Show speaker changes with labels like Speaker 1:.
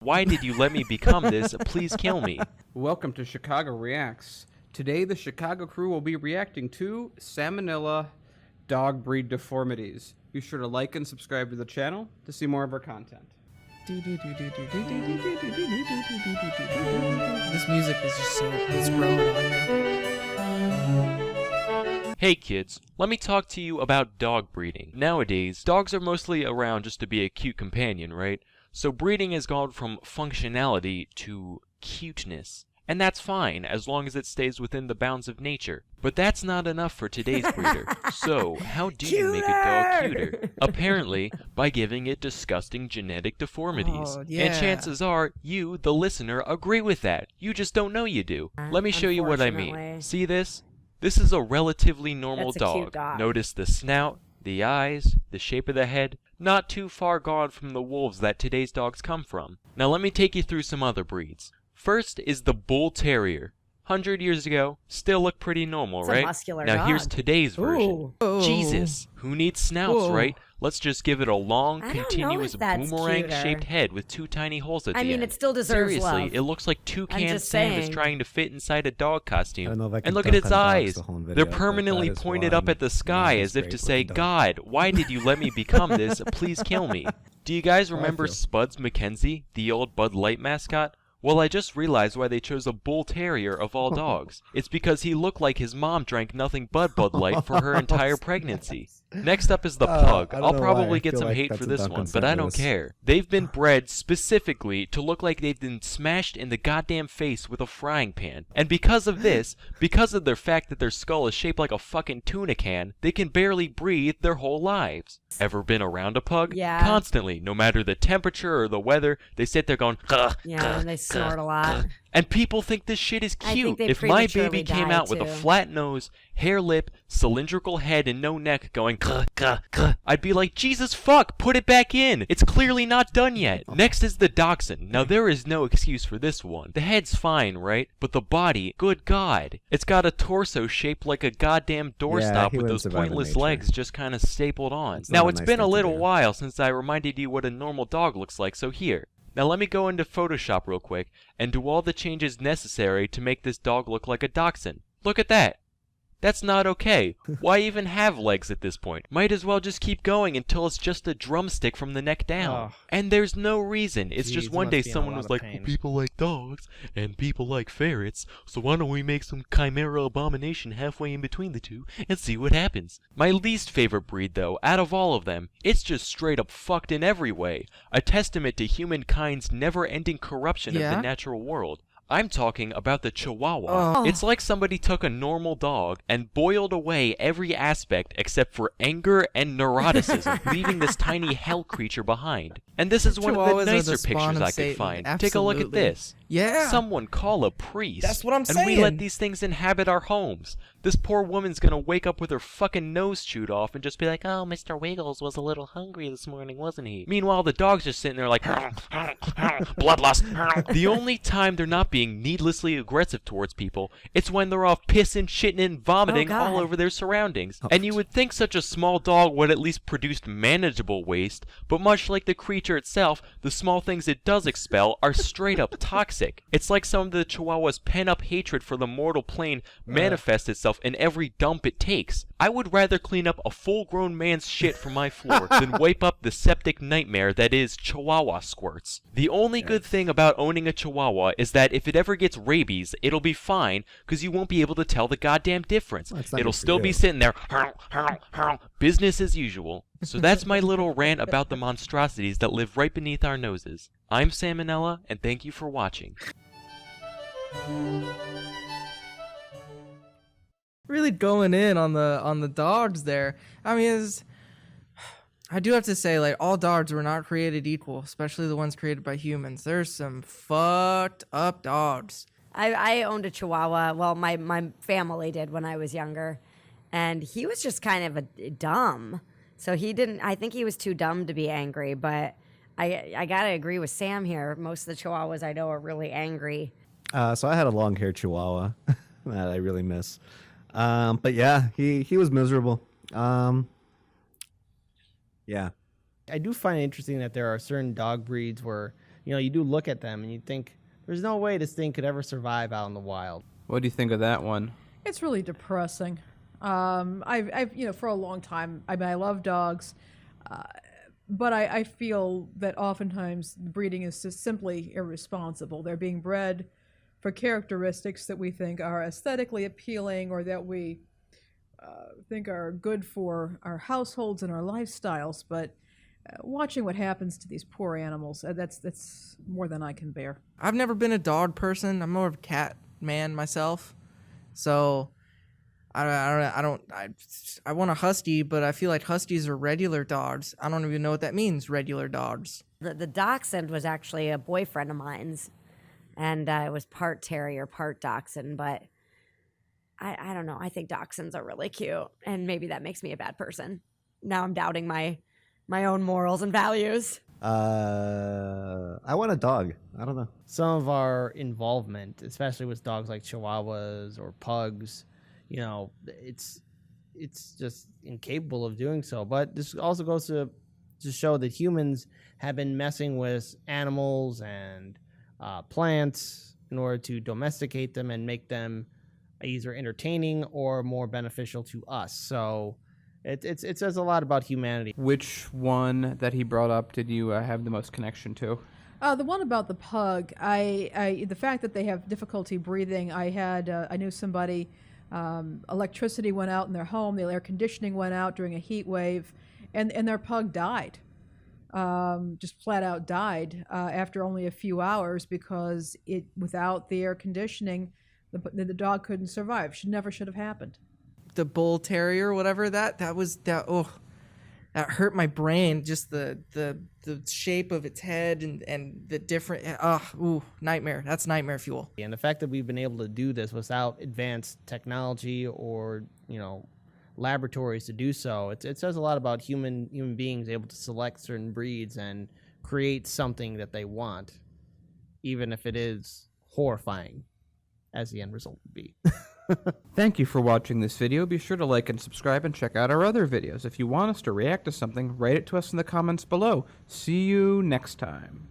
Speaker 1: Why did you let me become this? Please kill me.
Speaker 2: Welcome to Chicago Reacts. Today, the Chicago crew will be reacting to Salmonella dog breed deformities. Be sure to like and subscribe to the channel to see more of our content.
Speaker 3: This music is just so, it's growing on me.
Speaker 1: Hey kids, let me talk to you about dog breeding. Nowadays, dogs are mostly around just to be a cute companion, right? So breeding has gone from functionality to cuteness. And that's fine, as long as it stays within the bounds of nature. But that's not enough for today's breeder. So, how do you make a dog cuter? Apparently, by giving it disgusting genetic deformities.
Speaker 3: Oh, yeah.
Speaker 1: And chances are, you, the listener, agree with that. You just don't know you do. Let me show you what I mean. See this? This is a relatively normal
Speaker 4: Cute
Speaker 1: dog.
Speaker 4: dog.
Speaker 1: Notice the snout, the eyes, the shape of the head. Not too far gone from the wolves that today's dogs come from. Now let me take you through some other breeds. First is the Bull Terrier. 100 years ago, still looked pretty normal,
Speaker 4: It's
Speaker 1: right?
Speaker 4: a muscular
Speaker 1: Now here's
Speaker 4: dog.
Speaker 1: today's version.
Speaker 3: Ooh.
Speaker 1: Jesus, who needs snouts,
Speaker 3: Ooh.
Speaker 1: right? Let's just give it a long,
Speaker 4: I don't know
Speaker 1: continuous
Speaker 4: if that's
Speaker 1: boomerang-shaped
Speaker 4: cuter.
Speaker 1: head with two tiny holes at the
Speaker 4: I
Speaker 1: end.
Speaker 4: mean, it still deserves
Speaker 1: Seriously,
Speaker 4: love.
Speaker 1: it looks like toucan
Speaker 4: just
Speaker 1: Sam is
Speaker 4: saying.
Speaker 1: trying to fit inside a dog
Speaker 5: I don't
Speaker 1: costume.
Speaker 5: know if I can
Speaker 1: And look at
Speaker 5: dunk
Speaker 1: its
Speaker 5: on dogs
Speaker 1: eyes.
Speaker 5: the whole video,
Speaker 1: They're
Speaker 5: but
Speaker 1: permanently
Speaker 5: that is
Speaker 1: pointed up
Speaker 5: one
Speaker 1: at the sky
Speaker 5: not
Speaker 1: as if to
Speaker 5: great
Speaker 1: say,
Speaker 5: looking dog.
Speaker 1: God, why did you let me become this? Please kill me. Do you guys
Speaker 5: I
Speaker 1: remember
Speaker 5: feel.
Speaker 1: Spuds McKenzie, the old Bud Light mascot? Well, I just realized why they chose a Bull Terrier of all dogs. It's because he looked like his mom drank nothing but Bud Light for her entire pregnancy. Next up is the Pug.
Speaker 5: I don't
Speaker 1: I'll
Speaker 5: know why.
Speaker 1: probably
Speaker 5: I
Speaker 1: get
Speaker 5: feel
Speaker 1: some
Speaker 5: like
Speaker 1: hate
Speaker 5: that's
Speaker 1: for
Speaker 5: a
Speaker 1: this
Speaker 5: Duncan
Speaker 1: one, but I don't
Speaker 5: sentence.
Speaker 1: care. They've been bred specifically to look like they've been smashed in the goddamn face with a frying pan. And because of this, because of their fact that their skull is shaped like a fucking tuna can, they can barely breathe their whole lives. Ever been around a pug?
Speaker 4: Yeah.
Speaker 1: Constantly, no matter the temperature or the weather, they sit there going,
Speaker 4: Yeah, and they snort a lot.
Speaker 1: and people think this shit is
Speaker 4: I think
Speaker 1: cute.
Speaker 4: they
Speaker 1: If my baby
Speaker 4: prematurely
Speaker 1: came
Speaker 4: die,
Speaker 1: out with a
Speaker 4: too.
Speaker 1: flat nose, hair lip, cylindrical head, and no neck going, I'd be like, Jesus fuck, put it back in. It's clearly not done yet. Next is the Dachshund. Now there is no excuse for this one. The head's fine, right? But the body, good God. It's got a torso shaped like a goddamn doorstop
Speaker 5: he
Speaker 1: with
Speaker 5: wouldn't
Speaker 1: those
Speaker 5: survive in
Speaker 1: pointless
Speaker 5: nature.
Speaker 1: legs just kind of stapled on.
Speaker 5: It's not
Speaker 1: Now
Speaker 5: a
Speaker 1: it's
Speaker 5: nice
Speaker 1: been a
Speaker 5: thing to
Speaker 1: little
Speaker 5: do.
Speaker 1: while since I reminded you what a normal dog looks like, so here. Now let me go into Photoshop real quick and do all the changes necessary to make this dog look like a dachshund. Look at that. That's not okay. Why even have legs at this point? Might as well just keep going until it's just a drumstick from the neck down.
Speaker 3: Oh.
Speaker 1: And there's no reason. It's
Speaker 3: Jeez,
Speaker 1: just
Speaker 3: you
Speaker 1: one
Speaker 3: must
Speaker 1: day
Speaker 3: be in a
Speaker 1: someone
Speaker 3: lot
Speaker 1: was
Speaker 3: of
Speaker 1: like,
Speaker 3: pain.
Speaker 1: well, people like dogs and people like ferrets, so why don't we make some chimera abomination halfway in between the two and see what happens? My least favorite breed though, out of all of them, it's just straight up fucked in every way. A testament to humankind's never-ending corruption of
Speaker 3: Yeah?
Speaker 1: the natural world. I'm talking about the Chihuahua.
Speaker 3: Oh.
Speaker 1: It's like somebody took a normal dog and boiled away every aspect except for anger and neuroticism, leaving this tiny hell creature behind. And this is one of
Speaker 3: Chihuahuas
Speaker 1: the
Speaker 3: are
Speaker 1: nicer
Speaker 3: the spawn
Speaker 1: pictures
Speaker 3: of
Speaker 1: I could
Speaker 3: Satan.
Speaker 1: find. Take a look at
Speaker 3: Absolutely.
Speaker 1: this.
Speaker 3: Yeah.
Speaker 1: Someone call a priest.
Speaker 3: That's what I'm
Speaker 1: And we let
Speaker 3: saying.
Speaker 1: these things inhabit our homes. This poor woman's gonna wake up with her fucking nose chewed off and just be like, oh, Mr. Wiggles was a little hungry this morning, wasn't he? Meanwhile, the dog's just sitting there like, bloodlust. The only time they're not being needlessly aggressive towards people, it's when they're off pissing, shitting, and vomiting all
Speaker 4: God.
Speaker 1: over their surroundings. And you would think such a small dog would at least produce manageable waste, but much like the creature itself, the small things it does expel are straight up toxic. It's like some of the Chihuahua's pent-up hatred for the mortal plane manifests itself in every dump it takes. I would rather clean up a full-grown man's shit from my floor than wipe up the septic nightmare that is Chihuahua squirts. The only good thing about owning a Chihuahua is that if it ever gets rabies, it'll be fine, because you won't be able to tell the goddamn difference.
Speaker 5: Well, it's not
Speaker 1: It'll
Speaker 5: good for
Speaker 1: still be
Speaker 5: you.
Speaker 1: sitting there, business as usual. So that's my little rant about the monstrosities that live right beneath our noses. I'm Salmonella, and thank you for watching.
Speaker 3: Really going in on the dogs there. I mean, I do have to say, like, all dogs were not created equal, especially the ones created by humans. There's some fucked up dogs.
Speaker 4: I owned a Chihuahua. Well, my family did when I was younger. And he was just kind of a dumb. So he didn't, I think he was too dumb to be angry. But I got to agree with Sam here. Most of the Chihuahuas I know are really angry.
Speaker 5: So I had a long-haired Chihuahua that I really miss. But yeah, he was miserable. Yeah.
Speaker 6: I do find it interesting that there are certain dog breeds where, you do look at them and you think there's no way this thing could ever survive out in the wild.
Speaker 2: What do you think of that one?
Speaker 7: It's really depressing. I've for a long time, I love dogs, but I feel that oftentimes breeding is just simply irresponsible. They're being bred for characteristics that we think are aesthetically appealing or that we think are good for our households and our lifestyles, but watching what happens to these poor animals, that's more than I can bear.
Speaker 3: I've never been a dog person. I'm more of a cat man myself. So I want a husky, but I feel like huskies are regular dogs. I don't even know what that means, regular dogs.
Speaker 4: The dachshund was actually a boyfriend of mine's, and it was part terrier, part dachshund, but I don't know. I think dachshunds are really cute, and maybe that makes me a bad person. Now I'm doubting my own morals and values.
Speaker 5: I want a dog. I don't know.
Speaker 6: Some of our involvement, especially with dogs like Chihuahuas or pugs, it's just incapable of doing so. But this also goes to show that humans have been messing with animals and plants in order to domesticate them and make them either entertaining or more beneficial to us. So it says a lot about humanity.
Speaker 2: Which one that he brought up did you have the most connection to?
Speaker 7: The one about the pug, the fact that they have difficulty breathing. I knew somebody. Electricity went out in their home. The air conditioning went out during a heat wave, and their pug died. Just flat out died after only a few hours because without the air conditioning, the dog couldn't survive. Should have happened.
Speaker 3: The bull terrier, whatever that hurt my brain. Just the shape of its head and the different nightmare. That's nightmare fuel.
Speaker 6: And the fact that we've been able to do this without advanced technology or laboratories to do so, it says a lot about human beings able to select certain breeds and create something that they want, even if it is horrifying, as the end result would be.
Speaker 2: Thank you for watching this video. Be sure to like and subscribe and check out our other videos. If you want us to react to something, write it to us in the comments below. See you next time.